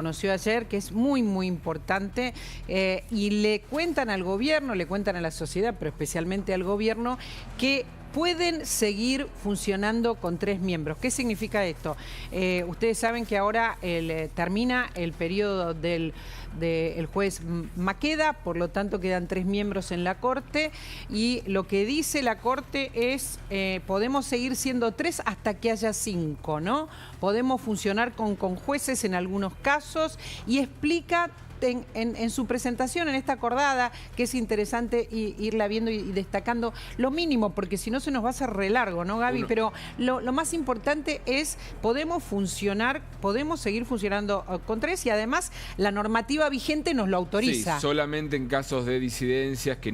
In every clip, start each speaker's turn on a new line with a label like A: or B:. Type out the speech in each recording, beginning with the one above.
A: conoció ayer, que es muy, muy importante, y le cuentan al gobierno, le cuentan a la sociedad, pero especialmente al gobierno, que pueden seguir funcionando con 3 miembros. ¿Qué significa esto? Ustedes saben que ahora termina el periodo del juez Maqueda, por lo tanto quedan 3 miembros en la Corte, y lo que dice la Corte es podemos seguir siendo 3 hasta que haya 5, ¿no? Podemos funcionar con jueces en algunos casos, y explica en su presentación, en esta acordada, que es interesante irla viendo y destacando lo mínimo, porque si no se nos va a hacer re largo, ¿no, Gaby? Pero lo más importante es, podemos seguir funcionando con 3, y además la normativa vigente nos lo autoriza.
B: Sí, solamente en casos de disidencias que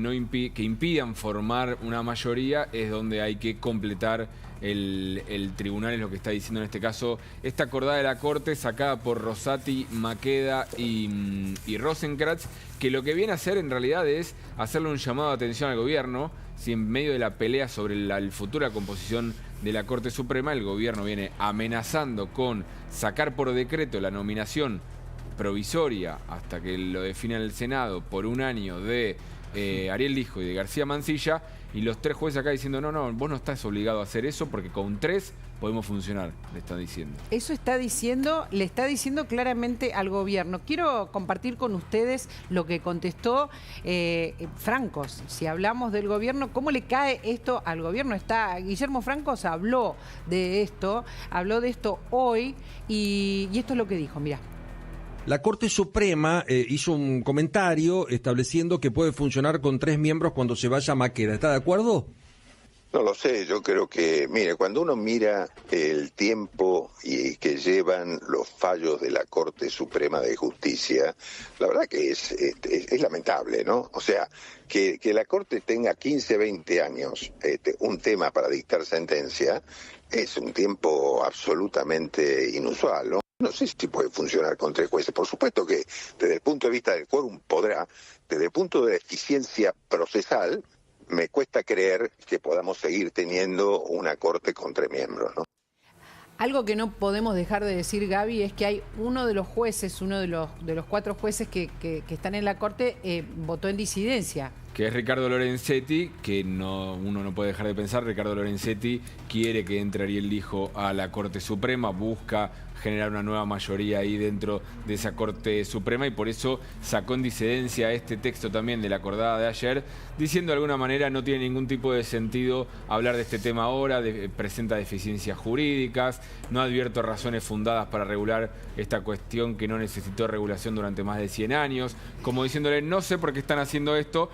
B: impidan formar una mayoría es donde hay que completar el tribunal, es lo que está diciendo en este caso esta acordada de la Corte, sacada por Rosati, Maqueda y Rosenkrantz, que lo que viene a hacer en realidad es hacerle un llamado de atención al gobierno. Si en medio de la pelea sobre la futura composición de la Corte Suprema, el gobierno viene amenazando con sacar por decreto la nominación provisoria hasta que lo defina el Senado por un año de Ariel Lijo y de García Mansilla, y los 3 jueces acá diciendo no, vos no estás obligado a hacer eso porque con 3 podemos funcionar, le están diciendo. Eso
A: le está diciendo claramente al gobierno. Quiero compartir con ustedes lo que contestó Francos. Si hablamos del gobierno, ¿cómo le cae esto al gobierno? Guillermo Francos habló de esto hoy, y esto es lo que dijo, mirá.
C: La Corte Suprema hizo un comentario estableciendo que puede funcionar con 3 miembros cuando se vaya Maqueda. ¿Está de acuerdo?
D: No lo sé, yo creo que, mire, cuando uno mira el tiempo y que llevan los fallos de la Corte Suprema de Justicia, la verdad que es lamentable, ¿no? O sea, que la Corte tenga 15, 20 años un tema para dictar sentencia es un tiempo absolutamente inusual, ¿no? No sé si puede funcionar con 3 jueces. Por supuesto que desde el punto de vista del quórum podrá, desde el punto de la eficiencia procesal, me cuesta creer que podamos seguir teniendo una Corte con 3 miembros, ¿no?
A: Algo que no podemos dejar de decir, Gaby, es que hay uno de los jueces, uno de los 4 jueces que están en la Corte, votó en disidencia.
B: Que es Ricardo Lorenzetti, que uno no puede dejar de pensar. Ricardo Lorenzetti quiere que entre Ariel Lijo a la Corte Suprema, busca generar una nueva mayoría ahí dentro de esa Corte Suprema, y por eso sacó en disidencia este texto también de la acordada de ayer, diciendo de alguna manera no tiene ningún tipo de sentido hablar de este tema ahora, presenta deficiencias jurídicas, no advierto razones fundadas para regular esta cuestión que no necesitó regulación durante más de 100 años, como diciéndole no sé por qué están haciendo esto,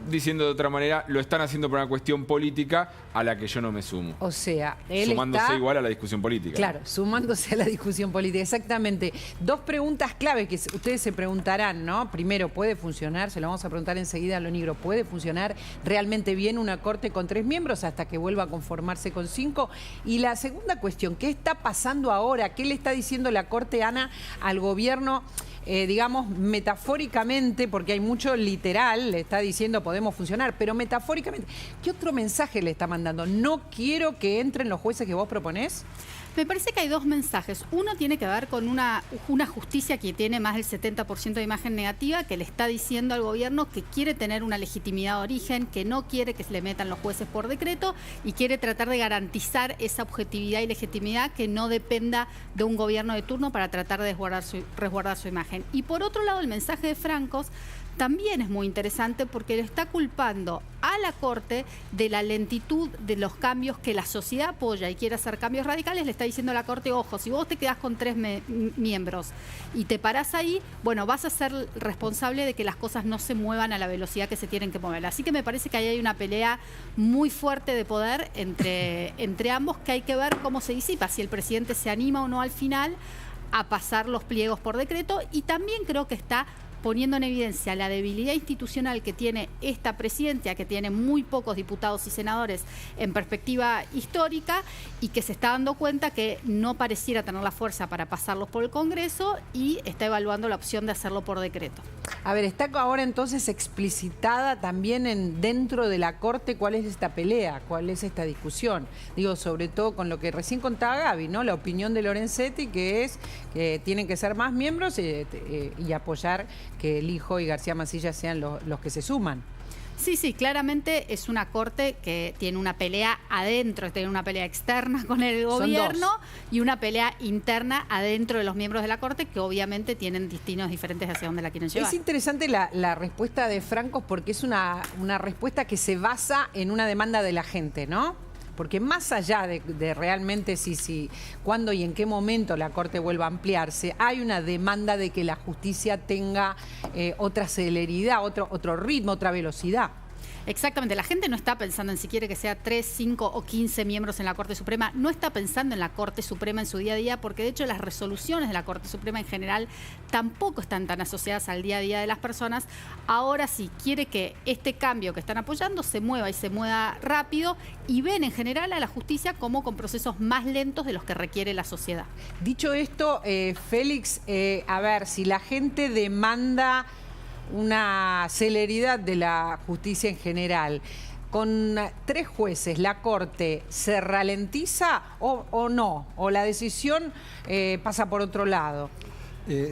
B: diciendo de otra manera, lo están haciendo por una cuestión política a la que yo no me sumo.
A: O sea, él
B: sumándose igual a la discusión política.
A: Claro, sumándose a la discusión política, exactamente. 2 preguntas clave que ustedes se preguntarán, ¿no? Primero, ¿puede funcionar? Se lo vamos a preguntar enseguida a Lo Nigro. ¿Puede funcionar realmente bien una Corte con 3 miembros hasta que vuelva a conformarse con 5? Y la segunda cuestión, ¿qué está pasando ahora? ¿Qué le está diciendo la Corte, Ana, al gobierno? Digamos, metafóricamente, porque hay mucho literal, le está diciendo podemos funcionar, pero metafóricamente, ¿qué otro mensaje le está mandando? ¿No quiero que entren los jueces que vos proponés?
E: Me parece que hay 2 mensajes. Uno tiene que ver con una justicia que tiene más del 70% de imagen negativa, que le está diciendo al gobierno que quiere tener una legitimidad de origen, que no quiere que se le metan los jueces por decreto, y quiere tratar de garantizar esa objetividad y legitimidad que no dependa de un gobierno de turno para tratar de resguardar su imagen. Y por otro lado, el mensaje de Francos también es muy interesante porque le está culpando a la Corte de la lentitud de los cambios que la sociedad apoya y quiere hacer cambios radicales. Le está diciendo a la Corte, ojo, si vos te quedás con 3 miembros y te parás ahí, bueno, vas a ser responsable de que las cosas no se muevan a la velocidad que se tienen que mover. Así que me parece que ahí hay una pelea muy fuerte de poder entre ambos, que hay que ver cómo se disipa, si el presidente se anima o no al final a pasar los pliegos por decreto. Y también creo que está poniendo en evidencia la debilidad institucional que tiene esta presidencia, que tiene muy pocos diputados y senadores en perspectiva histórica, y que se está dando cuenta que no pareciera tener la fuerza para pasarlos por el Congreso, y está evaluando la opción de hacerlo por decreto.
A: A ver, está ahora entonces explicitada también dentro de la Corte cuál es esta pelea, cuál es esta discusión. Digo, sobre todo con lo que recién contaba Gaby, ¿no? La opinión de Lorenzetti, que es que tienen que ser más miembros y apoyar que el hijo y García Mansilla sean los que se suman.
E: Sí, claramente es una corte que tiene una pelea adentro, tiene una pelea externa con el gobierno y una pelea interna adentro de los miembros de la corte que obviamente tienen destinos diferentes hacia dónde la quieren llevar.
A: Es interesante la respuesta de Francos porque es una respuesta que se basa en una demanda de la gente, ¿no? Porque más allá de realmente cuándo y en qué momento la Corte vuelva a ampliarse, hay una demanda de que la justicia tenga otra celeridad, otro ritmo, otra velocidad.
E: Exactamente, la gente no está pensando en si quiere que sea 3, 5 o 15 miembros en la Corte Suprema, no está pensando en la Corte Suprema en su día a día, porque de hecho las resoluciones de la Corte Suprema en general tampoco están tan asociadas al día a día de las personas. Ahora sí, quiere que este cambio que están apoyando se mueva y se mueva rápido y ven en general a la justicia como con procesos más lentos de los que requiere la sociedad.
A: Dicho esto, Félix, a ver, si la gente demanda una celeridad de la justicia en general, con 3 jueces, ¿la Corte se ralentiza o no? ¿O la decisión pasa por otro lado?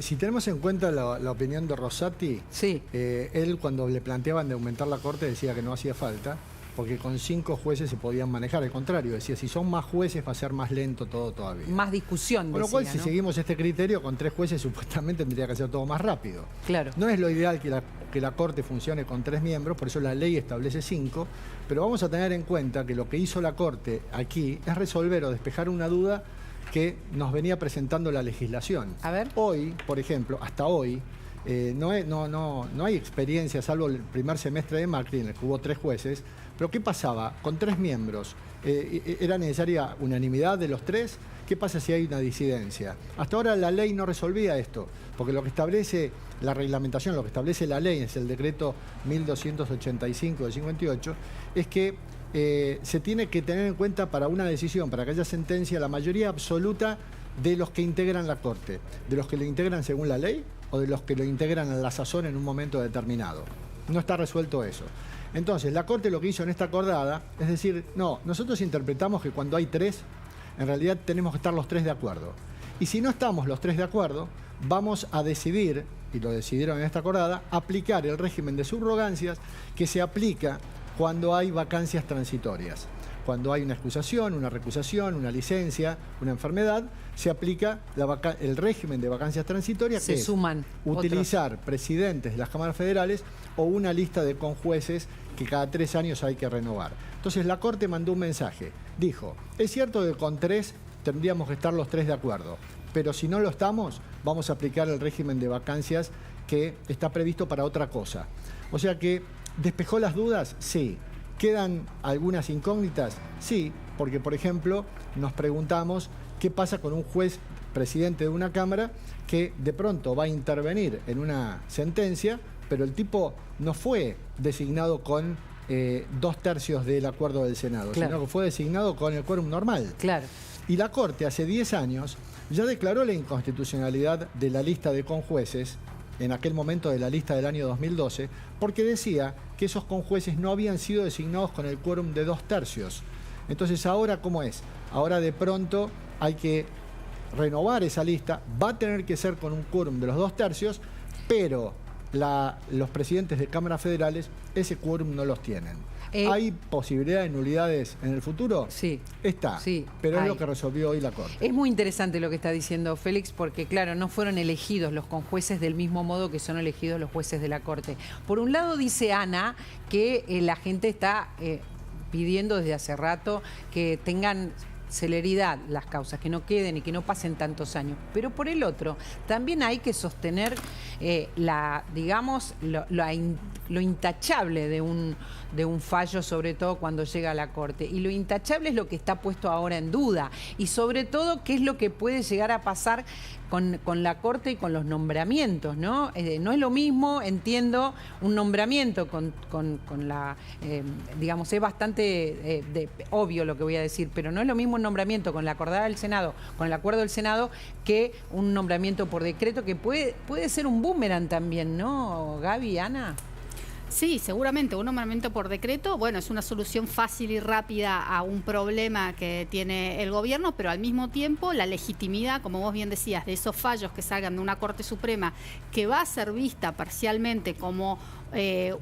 F: Si tenemos en cuenta la opinión de Rosati,
A: sí.
F: Él cuando le planteaban de aumentar la Corte decía que no hacía falta, porque con 5 jueces se podían manejar. Al contrario, decía, si son más jueces va a ser más lento todo todavía.
A: Más discusión,
F: con lo cual,
A: decía,
F: si
A: ¿no?
F: seguimos este criterio, con 3 jueces supuestamente tendría que ser todo más rápido.
A: Claro.
F: No es lo ideal que la Corte funcione con 3 miembros, por eso la ley establece 5, pero vamos a tener en cuenta que lo que hizo la Corte aquí es resolver o despejar una duda que nos venía presentando la legislación.
A: A ver.
F: Hoy, por ejemplo, hasta hoy, no hay experiencia, salvo el primer semestre de Macri, en el que hubo 3 jueces. Pero ¿qué pasaba? Con 3 miembros, ¿era necesaria unanimidad de los 3? ¿Qué pasa si hay una disidencia? Hasta ahora la ley no resolvía esto, porque lo que establece la reglamentación, lo que establece la ley, es el decreto 1285 del 58, es que se tiene que tener en cuenta para una decisión, para que haya sentencia, la mayoría absoluta de los que integran la Corte, de los que lo integran según la ley o de los que lo integran a la sazón en un momento determinado. No está resuelto eso. Entonces, la Corte lo que hizo en esta acordada es decir, no, nosotros interpretamos que cuando hay 3, en realidad tenemos que estar los 3 de acuerdo. Y si no estamos los 3 de acuerdo, vamos a decidir, y lo decidieron en esta acordada, aplicar el régimen de subrogancias que se aplica cuando hay vacancias transitorias. Cuando hay una excusación, una recusación, una licencia, una enfermedad, se aplica el régimen de vacancias transitorias, que es utilizar presidentes de las cámaras federales o una lista de conjueces que cada 3 años hay que renovar. Entonces la Corte mandó un mensaje, dijo, es cierto que con 3 tendríamos que estar los 3 de acuerdo, pero si no lo estamos, vamos a aplicar el régimen de vacancias que está previsto para otra cosa. O sea que, ¿despejó las dudas? Sí. ¿Quedan algunas incógnitas? Sí, porque por ejemplo nos preguntamos qué pasa con un juez presidente de una Cámara que de pronto va a intervenir en una sentencia, pero el tipo no fue designado con 2/3 del acuerdo del Senado,
A: claro,
F: sino que fue designado con el quórum normal.
A: Claro.
F: Y la Corte hace 10 años ya declaró la inconstitucionalidad de la lista de conjueces, en aquel momento de la lista del año 2012, porque decía que esos conjueces no habían sido designados con el quórum de 2/3. Entonces, ¿ahora cómo es? Ahora de pronto hay que renovar esa lista, va a tener que ser con un quórum de los 2/3, pero los presidentes de cámaras federales ese quórum no los tienen. ¿Hay posibilidad de nulidades en el futuro?
A: Sí.
F: Está,
A: sí,
F: pero
A: hay.
F: Es lo que resolvió hoy la Corte.
A: Es muy interesante lo que está diciendo Félix, porque claro, no fueron elegidos los conjueces del mismo modo que son elegidos los jueces de la Corte. Por un lado dice Ana que la gente está pidiendo desde hace rato que tengan celeridad las causas, que no queden y que no pasen tantos años. Pero por el otro, también hay que sostener lo intachable de un fallo, sobre todo cuando llega a la Corte. Y lo intachable es lo que está puesto ahora en duda. Y sobre todo, qué es lo que puede llegar a pasar con la Corte y con los nombramientos, ¿no? No es lo mismo, entiendo, un nombramiento con la... digamos, es bastante obvio lo que voy a decir, pero no es lo mismo un nombramiento con la acordada del Senado, con el acuerdo del Senado, que un nombramiento por decreto que puede ser un boomerang también, ¿no, Gaby, Ana?
E: Sí, seguramente. Un nombramiento por decreto, bueno, es una solución fácil y rápida a un problema que tiene el gobierno, pero al mismo tiempo la legitimidad, como vos bien decías, de esos fallos que salgan de una Corte Suprema, que va a ser vista parcialmente como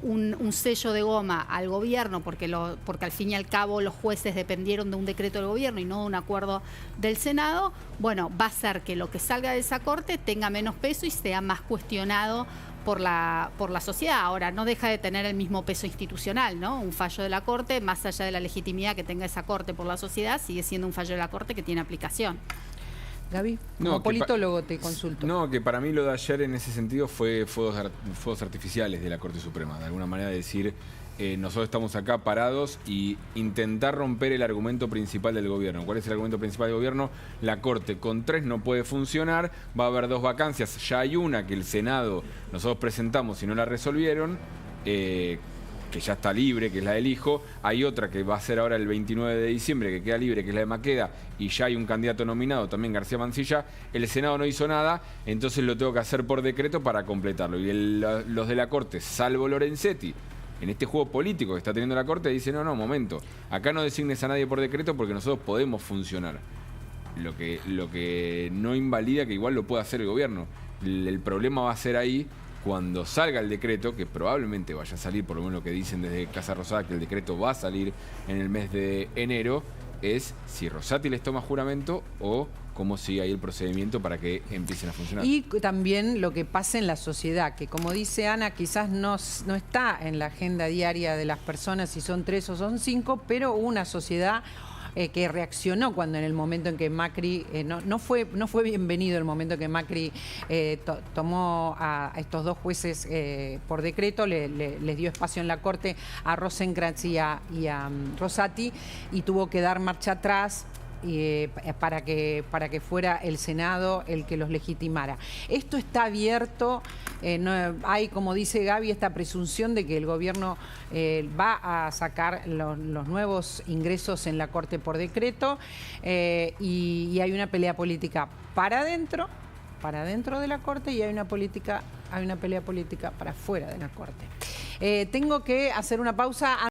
E: un sello de goma al gobierno, porque al fin y al cabo los jueces dependieron de un decreto del gobierno y no de un acuerdo del Senado, bueno, va a ser que lo que salga de esa Corte tenga menos peso y sea más cuestionado por la sociedad. Ahora, no deja de tener el mismo peso institucional, ¿no? Un fallo de la Corte, más allá de la legitimidad que tenga esa Corte por la sociedad, sigue siendo un fallo de la Corte que tiene aplicación.
A: Gaby, como politólogo te consulto.
B: No, que para mí lo de ayer en ese sentido fue fuegos artificiales de la Corte Suprema. De alguna manera decir, nosotros estamos acá parados y intentar romper el argumento principal del gobierno. ¿Cuál es el argumento principal del gobierno? La Corte con 3 no puede funcionar, va a haber 2 vacancias. Ya hay una que el Senado nosotros presentamos y no la resolvieron, que ya está libre, que es la del hijo. Hay otra que va a ser ahora el 29 de diciembre, que queda libre, que es la de Maqueda, y ya hay un candidato nominado, también García Mansilla. El Senado no hizo nada, entonces lo tengo que hacer por decreto para completarlo. Y los de la Corte, salvo Lorenzetti, en este juego político que está teniendo la Corte, dicen, no, momento, acá no designes a nadie por decreto porque nosotros podemos funcionar. Lo que no invalida que igual lo pueda hacer el gobierno. El problema va a ser ahí cuando salga el decreto, que probablemente vaya a salir, por lo menos lo que dicen desde Casa Rosada, que el decreto va a salir en el mes de enero, es si Rosati les toma juramento o cómo sigue ahí el procedimiento para que empiecen a funcionar.
A: Y también lo que pasa en la sociedad, que como dice Ana, quizás no está en la agenda diaria de las personas si son 3 o son 5, pero una sociedad que reaccionó cuando en el momento en que Macri, no fue bienvenido el momento en que Macri tomó a estos 2 jueces por decreto, les dio espacio en la Corte a Rosenkrantz y a Rosati, y tuvo que dar marcha atrás para que fuera el Senado el que los legitimara. Esto está abierto, no, hay, como dice Gaby, esta presunción de que el gobierno va a sacar los nuevos ingresos en la Corte por decreto, y hay una pelea política para adentro de la Corte, y hay una pelea política para afuera de la Corte. Tengo que hacer una pausa.